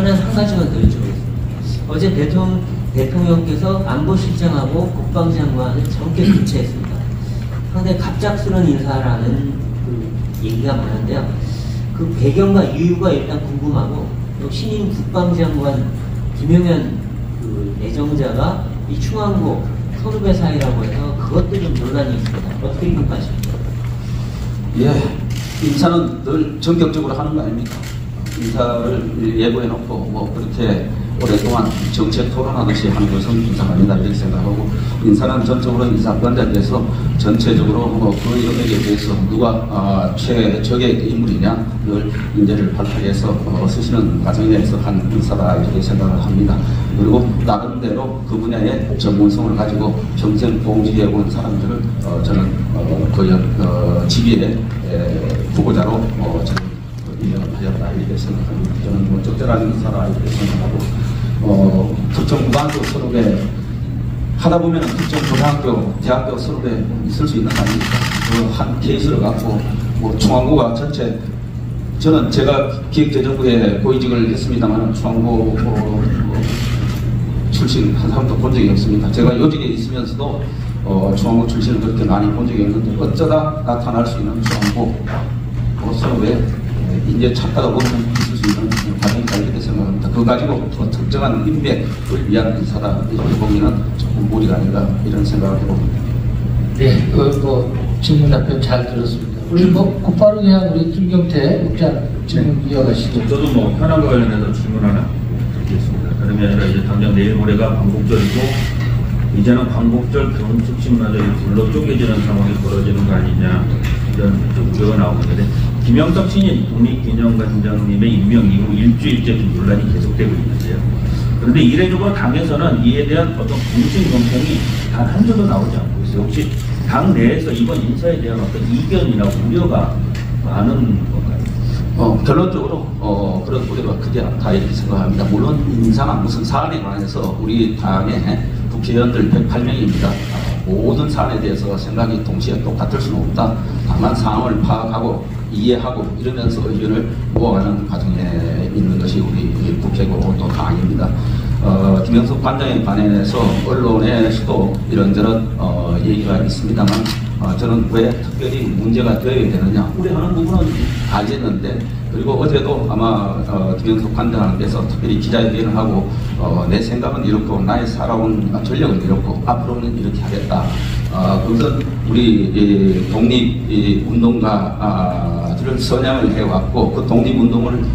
하나 한 가지만 더 여쭤보겠습니다. 어제 대통령께서 안보실장하고 국방장관을 정계 교체했습니다. 상당히 갑작스러운 인사라는 그 얘기가 많은데요. 그 배경과 이유가 일단 궁금하고, 또 신임 국방장관 김용현 그 내정자가 이 충안고 선후배 사이라고 해서 그것도 좀 논란이 있습니다. 어떻게 평가하십니까? 예, 인사는 늘 전격적으로 하는 거 아닙니까? 인사를 예고해놓고 뭐 그렇게 오랫동안 정책 토론하듯이 하는 것은 인사가 아니다 이렇게 생각하고, 인사는 전적으로 인사권자에 대해서 전체적으로 그 영역에 대해서 누가 최적의 인물이냐를 인재를 발탁해서 쓰시는 과정에서 한 인사다 이렇게 생각을 합니다. 그리고 나름대로 그 분야의 전문성을 가지고 평생 공직에 온 사람들을 저는 그 지위의 후보자로 저는 인정하였다 이렇게 생각합니다. 저는 뭐 적절한 인사라 이렇게 생각하고, 특정 고등학교 선후배 하다 보면은 특정 고등학교, 대학교 선후배 있을 수 있는 거 아닙니까? 그 한 케이스를 갖고 뭐 충안고가 전체, 저는 제가 기획재정부에 고위직을 했습니다만 충안고 출신 한 사람도 본 적이 없습니다. 제가 요직에 있으면서도 충안고 출신을 그렇게 많이 본 적이 없는데, 어쩌다 나타날 수 있는 충안고 선후배 이제 찾다가 보면 있을 수 있는 과정이다 이렇게 생각합니다. 그거 가지고 특정한 인맥을 위한 인사다 이렇게 보기는 조금 무리가 아닌가 이런 생각을 해봅니다. 네, 질문 답변 잘 들었습니다. 우리 곧바로 그냥 우리 김경태 국장 질문 이어가시죠. 저도 현안과 관련해서 질문 하나 드리겠습니다. 다름이 아니라 이제 당장 내일 모레가 광복절이고, 이제는 광복절 경축식마저 불로 쪼개지는 상황이 벌어지는 거 아니냐 이런 우려가 나오고 있는데, 김영석 신임 독립기념관장님의 임명 이후 일주일째 논란이 계속되고 있는데요. 그런데 이례적으로 당에서는 이에 대한 어떤 공식 논평이 단 한 줄도 나오지 않고 있어요. 혹시 당 내에서 이번 인사에 대한 어떤 이견이나 우려가 많은 건가요? 결론적으로 그런 우려가 크지 않다 이렇게 생각합니다. 물론 인사나 무슨 사안에 관해서 우리 당의 국회의원들 108명입니다. 모든 사안에 대해서 생각이 동시에 똑같을 수는 없다. 다만 상황을 파악하고 이해하고 이러면서 의견을 모아가는 과정에 있는 것이 우리 국회고 또 당입니다. 김영석 관장에 관해서 언론에서도 이런저런 얘기가 있습니다만, 저는 왜 특별히 문제가 되어야 되느냐 우려하는 부분은 알겠는데, 그리고 어제도 아마 김영석 관장께서 특별히 기자회견을 하고 내 생각은 이렇고 나의 살아온 전력은 이렇고 앞으로는 이렇게 하겠다. 그것은 우리 독립운동가들을 선양을 해왔고, 그 독립운동을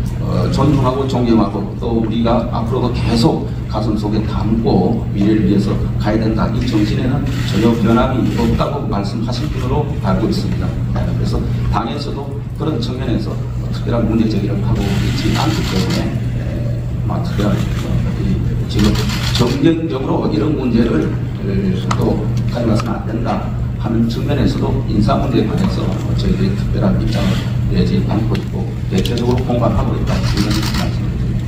존중하고 존경하고, 또 우리가 앞으로도 계속 가슴속에 담고 미래를 위해서 가야 된다. 이 정신에는 전혀 변함이 없다고 말씀하신 분으로 알고 있습니다. 그래서 당에서도 그런 측면에서 특별한 문제 제기를 하고 있지 않기 때문에 특별한 지금 정경적으로 이런 문제를 또 가져가서는 안 된다 하는 측면에서도 인사 문제에 관해서 저희들이 특별한 입장을 내지 않고 있고 대체적으로 공감하고 있다 이런 말씀을 드립니다.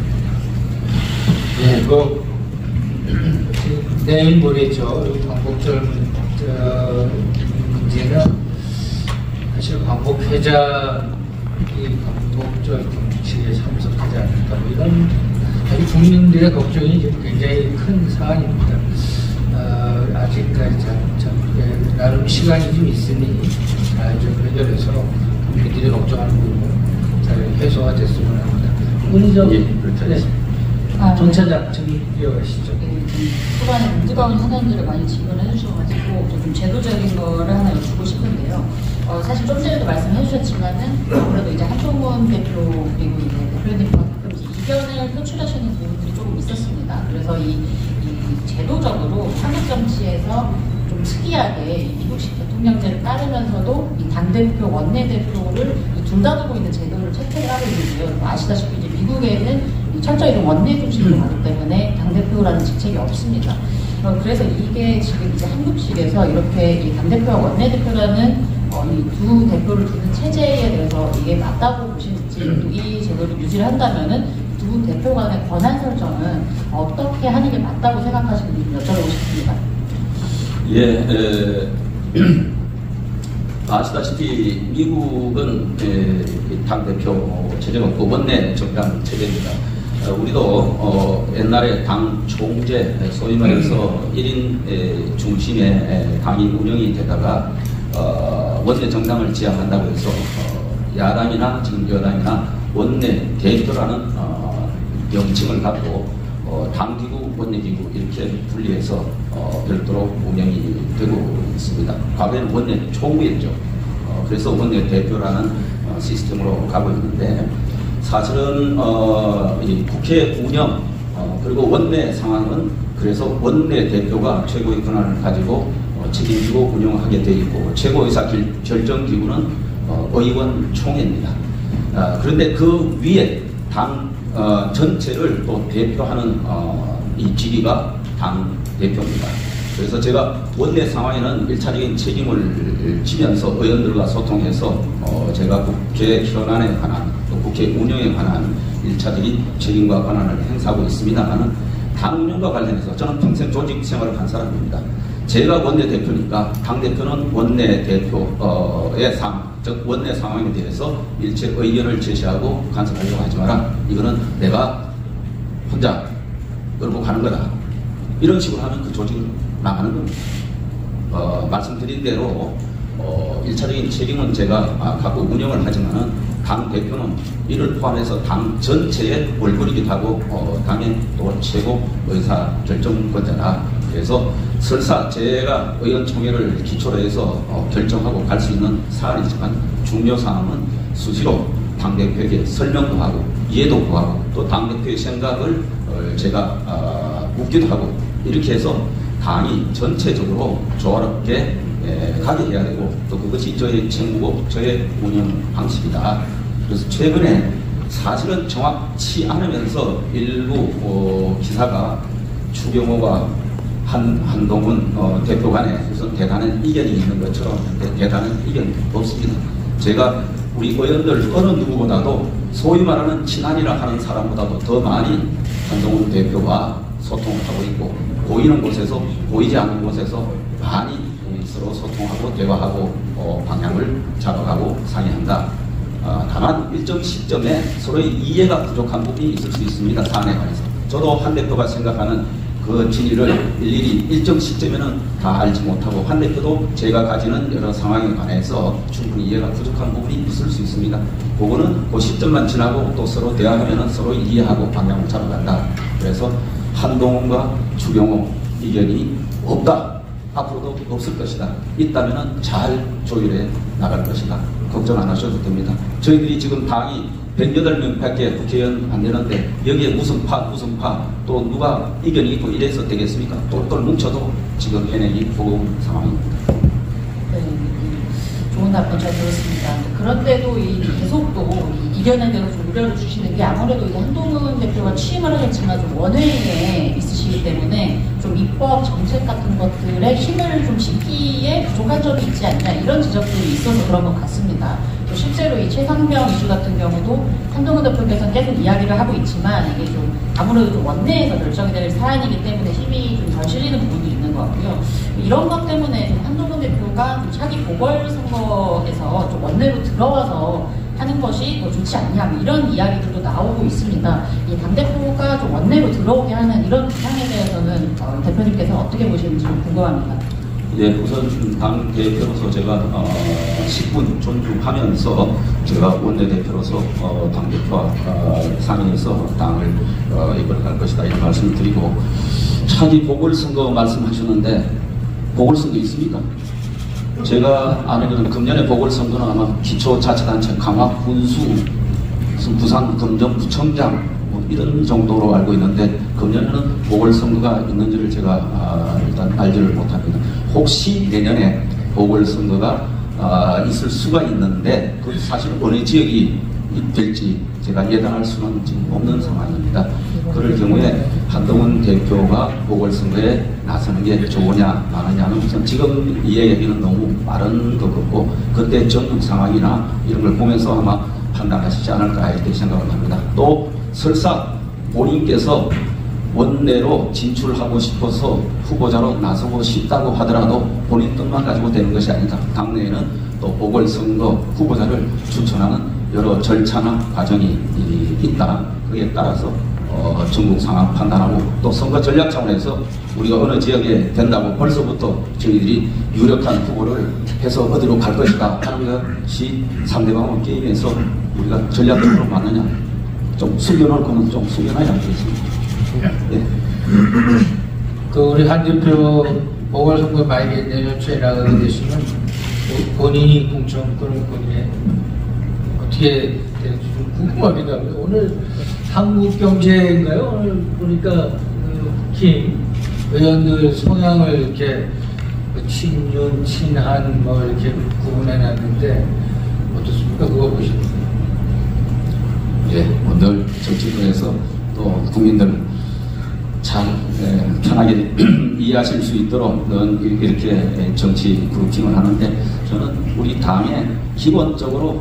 네, 내일 모레죠. 광복절 문제는 사실 광복회장이 광복절 경축식에 참석하지 않을까, 이런 아주 국민들의 걱정이 지금 굉장히 큰 사안입니다. 아직까지 나름 시간이 좀 있으니 잘 좀 해결해서 국민들이 걱정하는 부분 잘 해소가 됐으면 합니다. 문희정 정 차장 좀 이어가시죠. 초반에 문제가운 현안들을 많이 질문해 주셔가지고 좀 제도적인 거를 하나 여쭙고 싶은데요. 사실 좀 전에도 말씀해 주셨지만은 아무래도 이제 한동훈 대표 그리고 이제 대표님과 이견을 표출하시는 부분들이 조금 있었습니다. 그래서 이 제도적으로 한국 정치에서 좀 특이하게 미국식 대통령제를 따르면서도 이 당대표, 원내대표를 둘 다 두고 있는 제도를 채택을 하고 있는데요. 아시다시피 이제 미국에는 철저히 원내 중심으로 가기 때문에 당대표라는 직책이 없습니다. 그래서 이게 지금 이제 한국식에서 이렇게 이 당대표와 원내대표라는 이 두 대표를 두는 체제에 대해서 이게 맞다고 보시는지, 또 이 제도를 유지를 한다면은 두 대표 간의 권한 설정은 어떻게 하는 게 맞다고 생각하시는지 여쭤보고 싶습니다. 아시다시피 미국은 당대표 체제가 없고 원내 정당 체제입니다. 우리도 옛날에 당 총재, 소위 말해서 1인 중심의 당이 운영이 되다가 원내 정당을 지향한다고 해서 야당이나 지금 여당이나 원내 대표라는 명칭을 갖고 당기구, 원내기구 이렇게 분리해서 별도로 운영이 되고 있습니다. 과거에는 원내 총무였죠. 그래서 원내 대표라는 시스템으로 가고 있는데 사실은 이 국회 운영 그리고 원내 상황은 그래서 원내 대표가 최고의 권한을 가지고 책임지고 운영하게 되어 있고 최고의사 결정 기구는 의원총회입니다. 그런데 그 위에 당 전체를 또 대표하는 이 직위가 당 대표입니다. 그래서 제가 원내 상황에는 1차적인 책임을 지면서 의원들과 소통해서 제가 국회 현안에 관한 또 국회 운영에 관한 1차적인 책임과 권한을 행사하고 있습니다만 당 운영과 관련해서 저는 평생 조직 생활을 한 사람입니다. 제가 원내대표니까 당대표는 원내대표의 상황, 즉 원내 상황에 대해서 일체 의견을 제시하고 간섭하려고 하지 마라. 이거는 내가 혼자 끌고 가는 거다. 이런 식으로 하면 그 조직은 나가는 겁니다. 말씀드린 대로 1차적인 책임은 제가 갖고 운영을 하지만은 당 대표는 이를 포함해서 당 전체의 얼굴이기도 하고 당의 또 최고 의사 결정권자다. 그래서 설사 제가 의원총회를 기초로 해서 결정하고 갈 수 있는 사안이지만 중요 사항은 수시로 당대표에게 설명도 하고 이해도 구하고 또 당대표의 생각을 제가 묻기도 하고 이렇게 해서 당이 전체적으로 조화롭게 가게 해야 되고 또 그것이 저의 책무고 저의 운영 방식이다. 그래서 최근에 사실은 정확치 않으면서 일부 기사가 추경호와 한동훈 대표 간에 무슨 대단한 이견이 있는 것처럼 대단한 이견이 없습니다. 제가 우리 의원들 어느 누구보다도 소위 말하는 친한이라 하는 사람보다도 더 많이 한동훈 대표와 소통을 하고 있고 보이는 곳에서 보이지 않는 곳에서 많이 서로 소통하고 대화하고 방향을 잡아가고 상의한다. 다만 일정 시점에 서로의 이해가 부족한 부분이 있을 수 있습니다. 사안에 관해서. 저도 한 대표가 생각하는 그 진위를 일일이 일정 시점에는 다 알지 못하고 한 대표도 제가 가지는 여러 상황에 관해서 충분히 이해가 부족한 부분이 있을 수 있습니다. 그거는 그 시점만 지나고 또 서로 대화하면은 서로 이해하고 방향을 잡아간다. 그래서 한동훈과 추경호 이견이 없다. 앞으로도 없을 것이다. 있다면은 잘 조율해 나갈 것이다. 걱정 안 하셔도 됩니다. 저희들이 지금 당이 108명밖에 국회의원 안 되는데 여기에 무슨 파 또 누가 이견이 있고 이래서 되겠습니까? 똘똘 뭉쳐도 지금 해내기 버거운 상황입니다. 네, 좋은 답변 잘 들었습니다. 그런데도 계속 또 이견에 대해서 좀 우려를 주시는 게 아무래도 이제 한동훈 대표가 취임을 하겠지만 좀 원외에 있으시기 때문에 좀 입법 정책 같은 것들에 힘을 좀 싣기에 부족한 점이 있지 않냐 이런 지적들이 있어서 그런 것 같습니다. 또 실제로 이 최상병 이슈 같은 경우도 한동훈 대표께서는 계속 이야기를 하고 있지만 이게 좀 아무래도 좀 원내에서 결정이 될 사안이기 때문에 힘이 좀 덜 실리는 부분도 있는 것 같고요. 이런 것 때문에 좀 한동훈 대표가 좀 차기 보궐선거에서 좀 원내로 들어와서 하는 것이 더 좋지 않냐 뭐 이런 이야기들도 나오고 있습니다. 이 당대표가 좀 원내로 들어오게 하는 이런 부상에 대해서는 대표님께서 어떻게 보시는지 좀 궁금합니다. 예, 우선 당 대표로서 제가 10분 존중하면서 제가 원내대표로서 당 대표와 상의해서 당을 이끌어갈 것이다 이런 말씀을 드리고 차기 보궐선거 말씀하셨는데 보궐선거 있습니까? 제가 아는 금년에 보궐선거는 아마 기초자치단체 강화 군수 부산 금정구청장 뭐 이런 정도로 알고 있는데 금년에는 보궐선거가 있는지를 제가 일단 알지를 못합니다. 혹시 내년에 보궐선거가 있을 수가 있는데 그 사실 어느 지역이 될지 제가 예단할 수는 지금 없는 상황입니다. 그럴 경우에 한동훈 대표가 보궐선거에 나서는 게 좋으냐 마느냐는 우선 지금 이 얘기는 너무 빠른 것 같고 그때 전국 상황이나 이런 걸 보면서 아마 판단하시지 않을까 이렇게 생각을 합니다. 또 설사 본인께서 원내로 진출하고 싶어서 후보자로 나서고 싶다고 하더라도 본인 뜻만 가지고 되는 것이 아니다. 당내에는 또 보궐선거 후보자를 추천하는 여러 절차나 과정이 있다. 그에 따라서 전국 상황 판단하고 또 선거 전략 차원에서 우리가 어느 지역에 된다고 벌써부터 저희들이 유력한 후보를 해서 어디로 갈 것이다 하는 것이 상대방을 게임에서 우리가 전략적으로 맞느냐 좀 숨겨놓을 거는 좀 숨겨놔야 되겠습니다. 네. 그 우리 한 대표 보궐선거 만약에 내년 초에 나가게 되시면 본인이 공천권을 본인의 어떻게 될지 좀 궁금합니다. 오늘 한국경제인가요? 오늘 보니까 김 의원들 성향을 이렇게 친윤, 친한 뭐 이렇게 구분해놨는데 어떻습니까? 그거 보시면. 예, 늘 정치권에서 또 국민들 잘 편하게 이해하실 수 있도록 이렇게 정치 그룹팅을 하는데 저는 우리 당의 기본적으로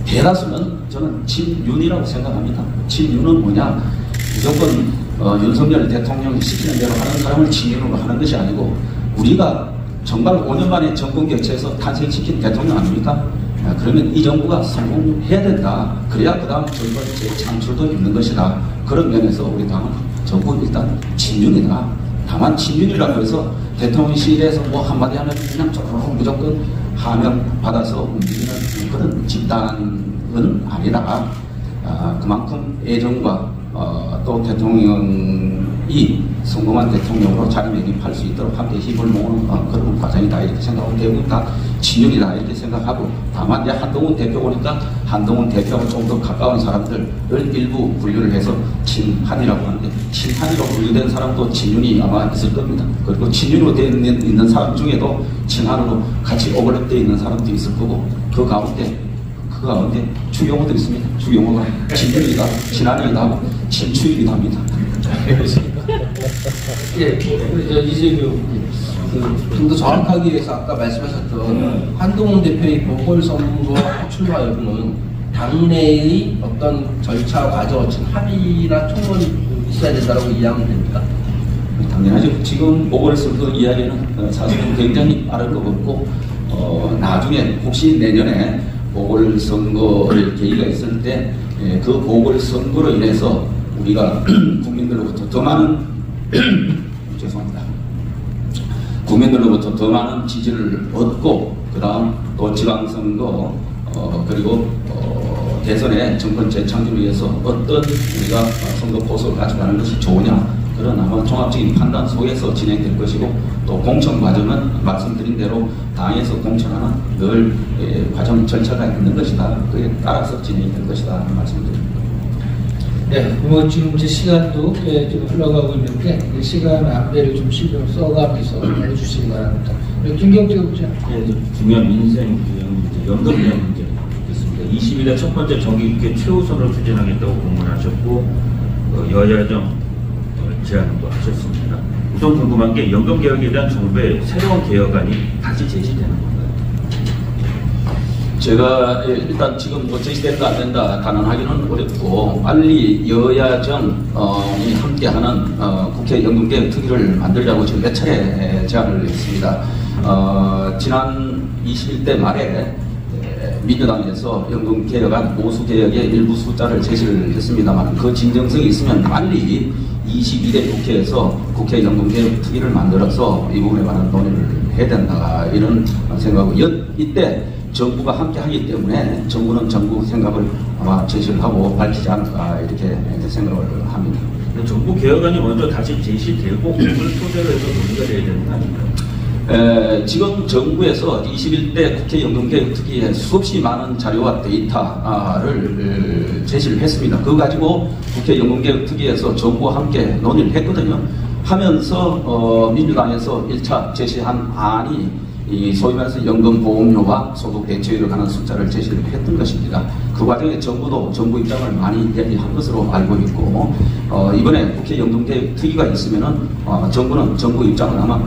대다수는 저는 친윤이라고 생각합니다. 친윤은 뭐냐? 무조건 윤석열 대통령이 시키는 대로 하는 사람을 친윤으로 하는 것이 아니고 우리가 정말 5년 만에 정권 교체해서 탄생시킨 대통령 아닙니까? 그러면 이 정부가 성공해야 된다. 그래야 그 다음 정권 재창출도 있는 것이다. 그런 면에서 우리 당은 전부 일단 친윤이다. 다만 친윤이라고 해서 대통령실에서 뭐 한마디 하면 그냥 조금 무조건 하명 받아서 움직이는 그런 집단은 아니다. 그만큼 애정과 또 대통령이 성공한 대통령으로 자리매김할 수 있도록 함께 힘을 모으는 그런 과정이다 이렇게 생각하고 대부분 다 친윤이다 이렇게 생각하고 다만 이제 한동훈 대표 보니까 한동훈 대표하고 좀 더 가까운 사람들을 일부 분류를 해서 친한이라고 하는데 친한이로 분류된 사람도 친윤이 아마 있을 겁니다. 그리고 친윤으로 되어 있는 사람 중에도 친한으로 같이 오버랩되어 있는 사람도 있을 거고 그 가운데 추용어도 있습니다. 추용어가 친윤이다, 친한이다 하고 친추이기도 합니다. 예, 이재명 좀 더 정확하기 위해서 아까 말씀하셨던 한동훈 대표의 보궐선거 출마 여부는 당내의 어떤 절차 과정, 합의나 총론이 있어야 된다고 이해하면 됩니까? 당연하죠. 지금 보궐선거 이야기는 사실은 굉장히 빠른 것 같고 나중에 혹시 내년에 보궐선거를 계기가 있을 때 그 보궐선거로 인해서 우리가 국민들로부터 더 많은 죄송합니다. 국민들로부터 더 많은 지지를 얻고 그 다음 또 지방선거 그리고 대선의 정권 재창출을 위해서 어떤 우리가 선거 포석을 가져가는 것이 좋으냐 그런 아마 종합적인 판단 속에서 진행될 것이고 또 공천 과정은 말씀드린 대로 당에서 공천하는 늘 과정 절차가 있는 것이다. 그에 따라서 진행이 될 것이다 하는 말씀드립니다. 네, 뭐 지금 이제 시간도 좀 흘러가고 있는데 시간 안배를 좀 신경 써가면서 해주시기 바랍니다. 김경태 국장. 네, 중요한 민생 문제, 연금개혁 문제 있습니다. 20일에 첫 번째 정기국회 최우선으로 추진하겠다고 공언하셨고 여야정 제안도 하셨습니다. 우선 궁금한 게 연금개혁에 대한 정부의 새로운 개혁안이 다시 제시되는 건가요? 제가 일단 지금 뭐 제시된다 안 된다 단언하기는 어렵고 빨리 여야정이 함께하는 국회 연금개혁 특위를 만들자고 지금 몇 차례 제안을 했습니다. 지난 21대 말에 민주당에서 연금개혁안 보수개혁의 일부 숫자를 제시를 했습니다만 그 진정성이 있으면 빨리 22대 국회에서 국회 연금개혁 특위를 만들어서 이 부분에 관한 논의를 해야 된다 이런 생각하고 이때 정부가 함께 하기 때문에 정부는 정부 생각을 아마 제시를 하고 밝히지 않을까 이렇게 생각을 합니다. 정부 개혁안이 먼저 다시 제시되고 그걸 토대로 해서 논의가 돼야 되는 거 아닌가요? 지금 정부에서 21대 국회 연금개혁 특위에 수없이 많은 자료와 데이터를 제시를 했습니다. 그거 가지고 국회 연금개혁 특위에서 정부와 함께 논의를 했거든요. 하면서 민주당에서 1차 제시한 안이 이 소위 말해서 연금보험료와 소득대체율을 가는 숫자를 제시를 했던 것입니다. 그 과정에 정부도 정부 입장을 많이 얘기한 것으로 알고 있고 이번에 국회 연금개혁 특위가 있으면은 정부는 정부 입장을 아마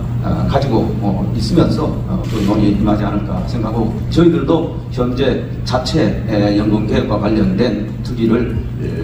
가지고 있으면서 그 논의에 임하지 않을까 생각하고 저희들도 현재 자체 연금개혁과 관련된 특위를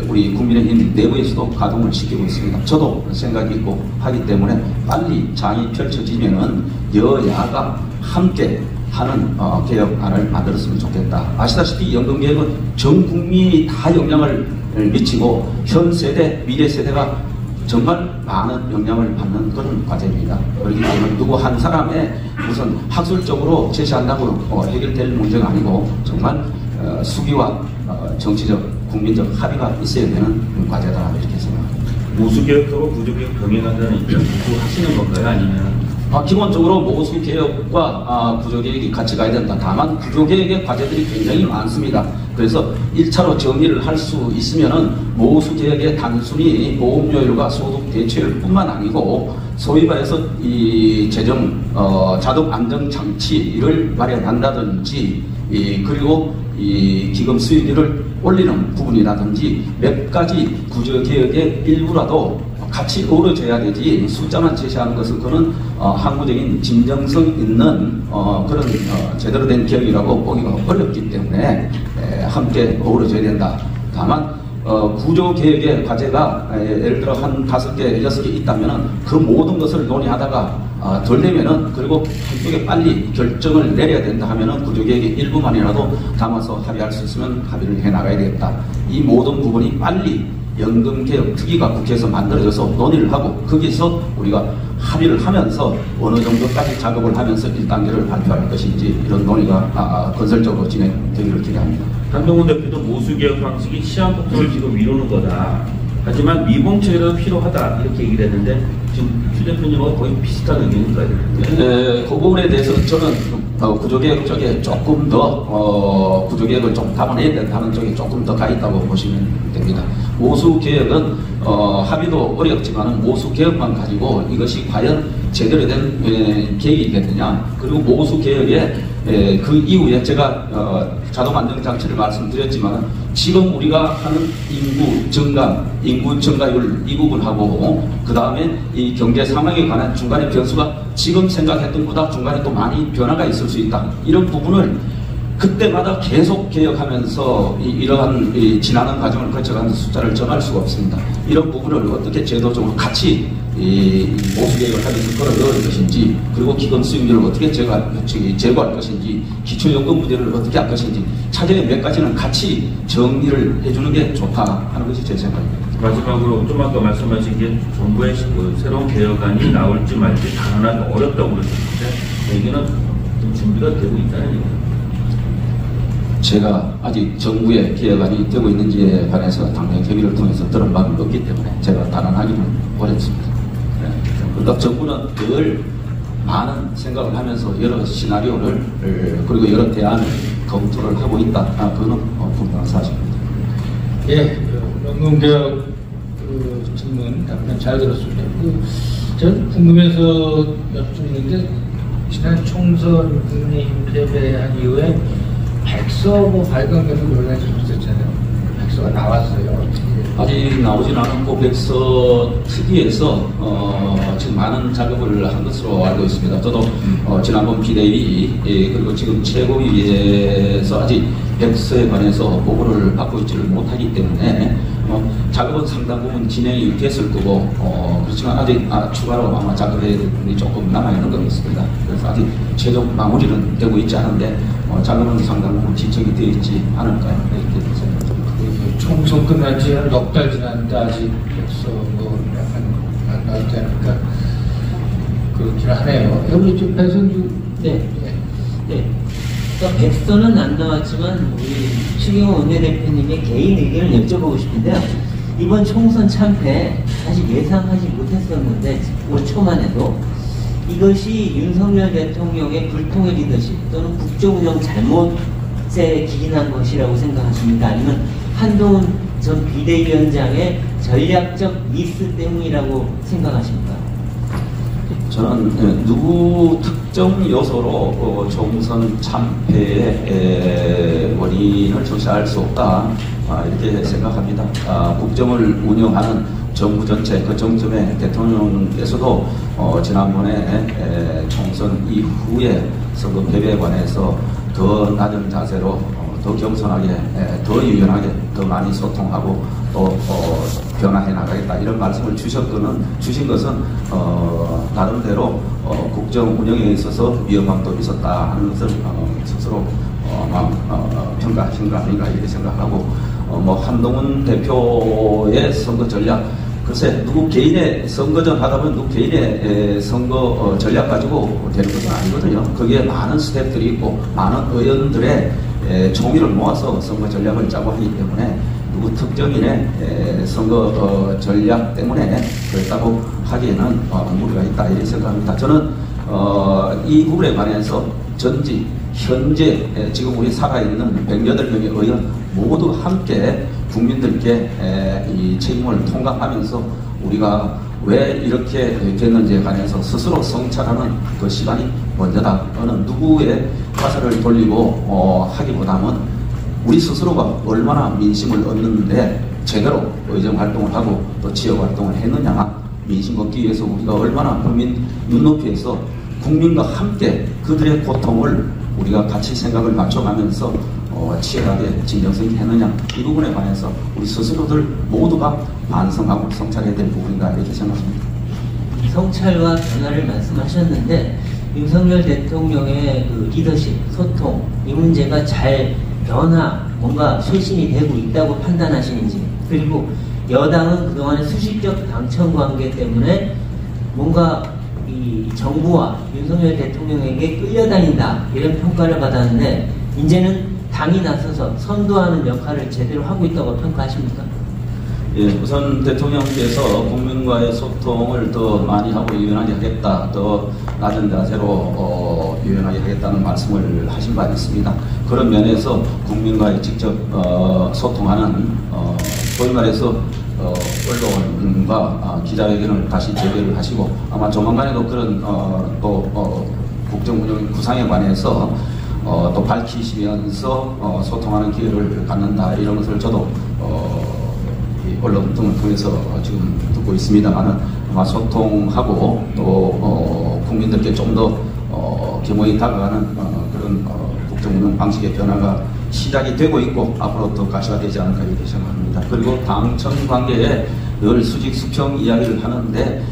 우리 국민의힘 내부에서도 가동을 시키고 있습니다. 저도 생각이 있고 하기 때문에 빨리 장이 펼쳐지면은 여야가 함께 하는 개혁안을 만들었으면 좋겠다. 아시다시피 연금개혁은 전 국민이 다 영향을 미치고 현 세대, 미래 세대가 정말 많은 영향을 받는 그런 과제입니다. 그렇기 때문에 누구 한 사람의 우선 학술적으로 제시한다고 해결될 문제가 아니고 정말 수기와 정치적, 국민적 합의가 있어야 되는 과제다 이렇게 생각합니다. 모수개혁하고 구조개혁 병행한다는 입장 듣고 하시는 건가요? 아니면? 기본적으로 모수개혁과 구조개혁이 같이 가야 된다. 다만 구조개혁의 과제들이 굉장히 많습니다. 그래서 1차로 정리를 할 수 있으면은 모수개혁의 단순히 보험료율과 소득 대체율 뿐만 아니고 소위 말해서 이 재정 자동 안정 장치를 마련한다든지 그리고 이 기금 수익률을 올리는 부분이라든지 몇 가지 구조개혁의 일부라도 같이 어우러져야 되지 숫자만 제시하는 것은 그는 항구적인 진정성 있는 그런 제대로 된 개혁이라고 보기가 어렵기 때문에 함께 어우러져야 된다. 다만 구조개혁의 과제가 예를 들어 한 5개, 6개 있다면 그 모든 것을 논의하다가 덜 되면은 그리고 한쪽에 빨리 결정을 내려야 된다 하면은 구조개혁의 일부만이라도 담아서 합의할 수 있으면 합의를 해 나가야 되겠다. 이 모든 부분이 빨리 연금개혁 특위가 국회에서 만들어져서 논의를 하고 거기서 우리가 합의를 하면서 어느 정도까지 작업을 하면서 1단계를 발표할 것인지 이런 논의가 건설적으로 진행되기를 기대합니다. 한동훈 대표도 모수개혁 방식이 시한폭탄을 지금 미루는 거다. 하지만 미봉책이라도 필요하다 이렇게 얘기를 했는데 지금 추 대표님하고 거의 비슷한 의견인가요? 그 부분에 대해서 저는 구조개혁 쪽에 조금 더 구조개혁을 좀 담아내야 된다는 쪽에 조금 더 가 있다고 보시면 됩니다. 모수개혁은 합의도 어렵지만 모수개혁만 가지고 이것이 과연 제대로 된 계획이겠느냐. 그리고 모수개혁의 그 이후에 제가 자동 안정장치를 말씀드렸지만 지금 우리가 하는 인구 증가율 이 부분하고 그 다음에 이 경제 상황에 관한 중간의 변수가 지금 생각했던 것보다 중간에 또 많이 변화가 있을 수 있다. 이런 부분을 그때마다 계속 개혁하면서 이러한 지나는 과정을 거쳐가면서 숫자를 정할 수가 없습니다. 이런 부분을 어떻게 제도적으로 같이 모수개혁을 하면서 끌어넣을 것인지 그리고 기금 수익률을 어떻게 제고할 것인지 기초연금 문제를 어떻게 할 것인지 차제의 몇 가지는 같이 정리를 해주는 게 좋다 하는 것이 제 생각입니다. 마지막으로 좀 아까 말씀하신 게 정부의 새로운 개혁안이 나올지 말지 단언하기 어렵다고 그러셨는데 여기는 좀 준비가 되고 있다는 얘기입니다. 제가 아직 정부의 개혁안이 되고 있는지에 관해서 당내 협의를 통해서 들은 바는 없기 때문에 제가 단언하기는 어렵습니다. 그러니까 정부는 늘 많은 생각을 하면서 여러 시나리오를 그리고 여러 대안을 검토를 하고 있다. 그건 분명한 사실입니다. 예, 연금개혁 질문 답변 잘 들었습니다. 저는 궁금해서 여쭙는데 지난 총선 국민 패배한 이후에 백서 발간돼서 논란이 좀 있었잖아요. 백서가 나왔어요. 아직 나오진 않았고 백서 특위에서 지금 많은 작업을 한 것으로 알고 있습니다. 저도 지난번 비대위 그리고 지금 최고위에서 아직 백서에 관해서 보고를 받고 있지를 못하기 때문에 작업은 상당 부분 진행이 됐을 거고 그렇지만 아직 추가로 아마 작업에 조금 남아있는 것 같습니다. 그래서 아직 최종 마무리는 되고 있지 않은데 작업은 상당 부분 진척이 되어 있지 않을까 이렇게 생각합니다. 총선 끝난 지 한 넉 달 지났는데 아직 백서 약간 안 나왔지 않을까 그렇긴 하네요. 여기 지금 배선주 네. 그러니까 백서는 안 나왔지만 우리 추경호 원내대표님의 개인 의견을 여쭤보고 싶은데요. 이번 총선 참패 사실 예상하지 못했었는데 올 초만 해도 이것이 윤석열 대통령의 불통의 리더십 또는 국정운영 잘못에 기인한 것이라고 생각하십니까? 아니면 한동훈 전 비대위원장의 전략적 미스 때문이라고 생각하십니까? 저는 누구 특정 요소로 총선 참패의 원인을 조사할 수 없다 이렇게 생각합니다. 국정을 운영하는 정부 전체 그 정점에 대통령께서도 지난번에 총선 이후에 선거 패배에 관해서 더 낮은 자세로 더 겸손하게, 더 유연하게, 더 많이 소통하고 또 변화해 나가겠다 이런 말씀을 주신 것은 나름대로 국정 운영에 있어서 위험함도 있었다 하는 것을 스스로 평가하신 거 아닌가 이렇게 생각하고 뭐 한동훈 대표의 선거 전략 글쎄 누구 개인의 선거전 하다 보면 누구 개인의 선거 전략 가지고 되는 것은 아니거든요. 거기에 많은 스태프들이 있고 많은 의원들의 총의를 모아서 선거 전략을 짜고 하기 때문에 누구 특정인의 선거 전략 때문에 그랬다고 하기에는 무리가 있다 이렇게 생각합니다. 저는 이 부분에 관해서 전직 현재 지금 우리 살아있는 108명의 의원 모두 함께 국민들께 이 책임을 통감하면서 우리가 왜 이렇게 됐는지에 관해서 스스로 성찰하는 그 시간이 먼저다. 어느 누구의 화살을 돌리고 하기보다는 우리 스스로가 얼마나 민심을 얻는데 제대로 의정 활동을 하고 또 지역 활동을 했느냐, 민심 얻기 위해서 우리가 얼마나 국민 눈높이에서 국민과 함께 그들의 고통을 우리가 같이 생각을 맞춰가면서 치열하게 진정성 있게 했느냐, 이 부분에 관해서 우리 스스로들 모두가 반성하고 성찰해야 될 부분인가 이렇게 생각합니다. 성찰과 변화를 말씀하셨는데 윤석열 대통령의 그 리더십, 소통 이 문제가 잘 뭔가 쇄신이 되고 있다고 판단하시는지, 그리고 여당은 그동안의 수식적 당청 관계 때문에 뭔가 이 정부와 윤석열 대통령에게 끌려다닌다 이런 평가를 받았는데 이제는 당이 나서서 선도하는 역할을 제대로 하고 있다고 평가하십니까? 예, 우선 대통령께서 국민과의 소통을 더 많이 하고 유연하게 하겠다, 더 낮은 자세로 유연하게 하겠다는 말씀을 하신 바 있습니다. 그런 면에서 국민과의 직접 소통하는 소위 말해서 언론과 기자회견을 다시 재개를 하시고 아마 조만간에도 그런 또 국정 운영 구상에 관해서 또 밝히시면서 소통하는 기회를 갖는다 이런 것을 저도 언론 등을 통해서 지금 듣고 있습니다만은 아마 소통하고 또 국민들께 좀 더 겸허히 다가가는 그런 국정운영 방식의 변화가 시작이 되고 있고 앞으로 더 가시화되지 않을까 이렇게 생각합니다. 그리고 당청 관계에 늘 수직 수평 이야기를 하는데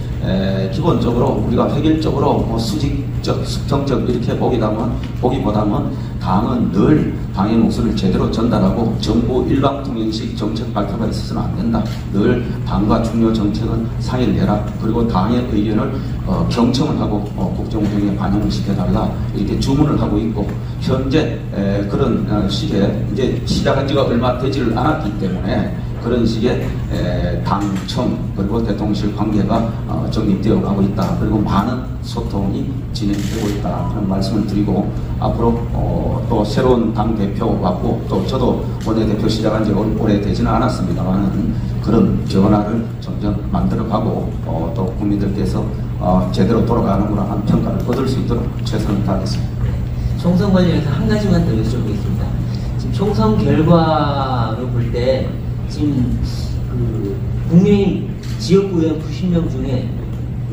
기본적으로 우리가 획일적으로 뭐 수직적 수평적 이렇게 보기보다는 당은 늘 당의 목소리를 제대로 전달하고 정부 일방통행식 정책 발표가 있어서는 안 된다. 늘 당과 중요 정책은 상의를 해라. 그리고 당의 의견을 경청을 하고 국정운영에 반영을 시켜달라. 이렇게 주문을 하고 있고 현재 그런 식의 이제 시작한 지가 얼마 되지를 않았기 때문에 그런 식의 당청 그리고 대통령실 관계가 정립되어 가고 있다. 그리고 많은 소통이 진행되고 있다 하는 말씀을 드리고 앞으로 또 새로운 당대표 왔고 또 저도 원내대표 시작한 지 오래되지는 않았습니다만 그런 변화를 점점 만들어가고 또 국민들께서 제대로 돌아가는구나 하는 평가를 얻을 수 있도록 최선을 다하겠습니다. 총선 관련해서 한 가지만 더 여쭤보겠습니다. 지금 총선 결과로 볼 때 지금 국민의힘 지역구 의원 90명 중에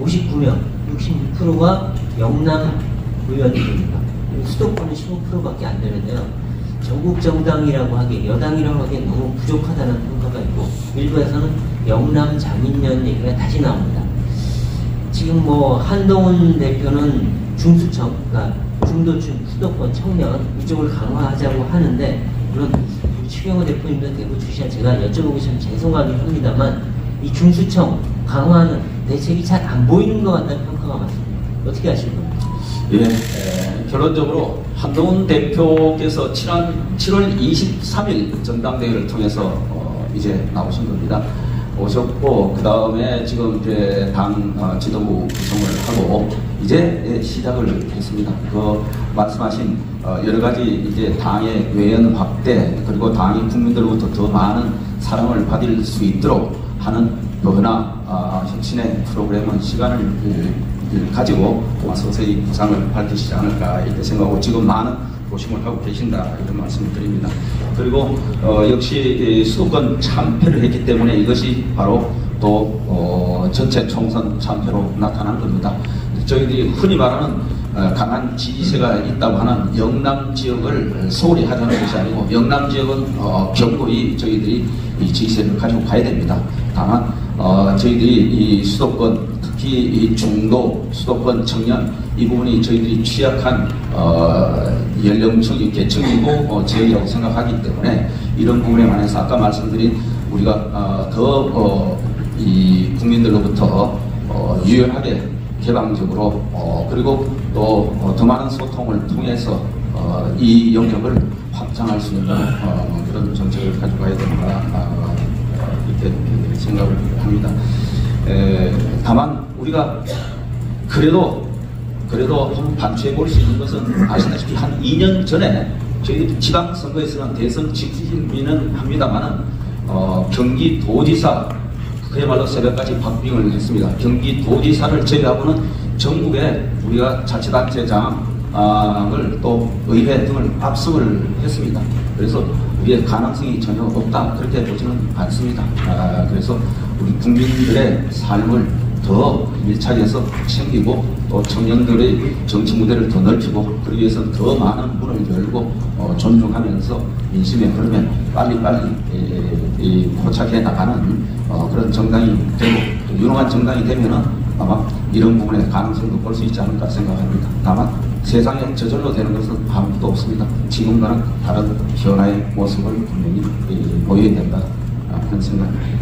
59명, 66%가 영남 의원들입니다. 수도권은 15%밖에 안 되는데요. 전국 정당이라고 하기에 여당이라고 하기에 너무 부족하다는 평가가 있고 일부에서는 영남 장인면 얘기가 다시 나옵니다. 지금 뭐 한동훈 대표는 중수청, 그러니까 중도층, 수도권, 청년 이쪽을 강화하자고 하는데 물론 추경호 대표님도 대구 출신이라 제가 여쭤보기 참 죄송하긴 합니다만 이 중수청 강화하는 대책이 잘 안 보이는 것 같다는 평가가 많습니다. 어떻게 하실 겁니까? 예, 결론적으로 한동훈 대표께서 7월 23일 전당대회를 통해서 이제 나오신 겁니다. 오셨고 그 다음에 지금 이제 당 지도부 구성을 하고 이제 시작을 했습니다. 그 말씀하신 여러 가지 이제 당의 외연 확대 그리고 당이 국민들로부터 더 많은 사랑을 받을 수 있도록 하는 변화 혁신의 프로그램은 시간을 가지고 서서히 구상을 밝히시지 않을까 이렇게 생각하고 지금 많은 고심을 하고 계신다 이런 말씀을 드립니다. 그리고 역시 수도권 참패를 했기 때문에 이것이 바로 또 전체 총선 참패로 나타난 겁니다. 저희들이 흔히 말하는 강한 지지세가 있다고 하는 영남 지역을 소홀히 하자는 것이 아니고 영남 지역은 견고히 저희들이 이 지지세를 가지고 가야 됩니다. 다만 저희들이 이 수도권 특히 이 중도 수도권 청년 이 부분이 저희들이 취약한 연령층이 계층이고 지역이라고 생각하기 때문에 이런 부분에 관해서 아까 말씀드린 우리가 이 국민들로부터 유연하게 개방적으로 그리고 또 더 많은 소통을 통해서 이 영역을 확장할 수 있는 그런 정책을 가져가야 된다 이렇게 생각을 합니다. 다만 우리가 그래도 한번 반추해 볼 수 있는 것은 아시다시피 한 2년 전에 저희 지방선거에서는 대선 직진비는 합니다만은 경기도지사 그야말로 새벽까지 박빙을 했습니다. 경기도지사를 제외하고는 전국에 우리가 자치단체장을 또 의회 등을 압승을 했습니다. 그래서 우리의 가능성이 전혀 없다 그렇게 보지는 않습니다. 그래서 우리 국민들의 삶을 더 밀착해서 챙기고 또 청년들의 정치 무대를 더 넓히고 그러기 위해서는 더 많은 문을 열고 존중하면서 민심의 흐름에 빨리빨리 포착해 나가는 그런 정당이 되고 유능한 정당이 되면은 아마 이런 부분에 가능성도 볼 수 있지 않을까 생각합니다. 다만 세상에 저절로 되는 것은 아무것도 없습니다. 지금과는 다른 변화의 모습을 분명히 보여야 된다 하는 생각입니다.